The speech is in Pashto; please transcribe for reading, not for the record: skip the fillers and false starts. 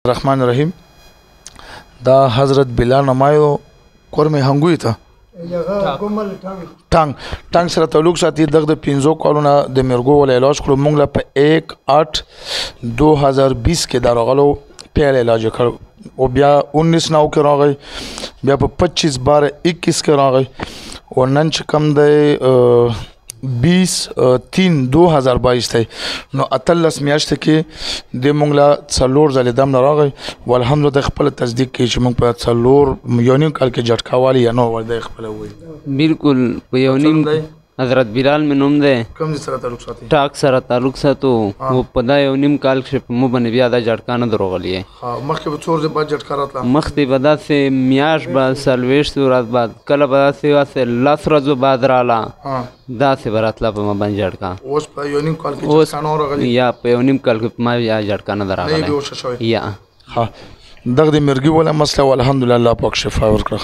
الرحمن الرحیم دا حضرت بلال نمایو کورمه هنګوي ته ټانګ سره تعلق ساتي دغه 15 کالونه د مرګو ول علاج کړو مونږ له په 1/8/2020 کې دا راغلو پیل علاج کړو او بیا 19 نو کې راغی بیا په 25/12/21 کې راغی او نن چې کم دی 20/3/2022 ته نو اتلس میاشتې کې د مونږ لا څلور ځلې دم راغی والحمدلله خپل تصدیق کوي چې مونږ په څلور یو نیم کال کې جټکاوالي یا نو ور د خپل وي بالکل په یو نیم حضرت بلال مې نوم دی کوم سره تعلق ساتي ټاک سره تعلق ساتو او په دا یو نیم کال کې مو باندې بیا دا جټکا نه دروغلی ها مخکې به څور ځې بعد جټکا راتله مخکې به داسې میاشت به څلوېښت ورځ بعد کله به داسې لس ورځو بعد راله داسې به راتله په ما باندې جټکا اوس په یو نیم کال کې جټکا نه راغلی یا په یو نیم کال کې ما یا جټکا نه راغلی یا ها دغه د مرګي ولا مسله والحمدلله الله پاک شفا ورکړه.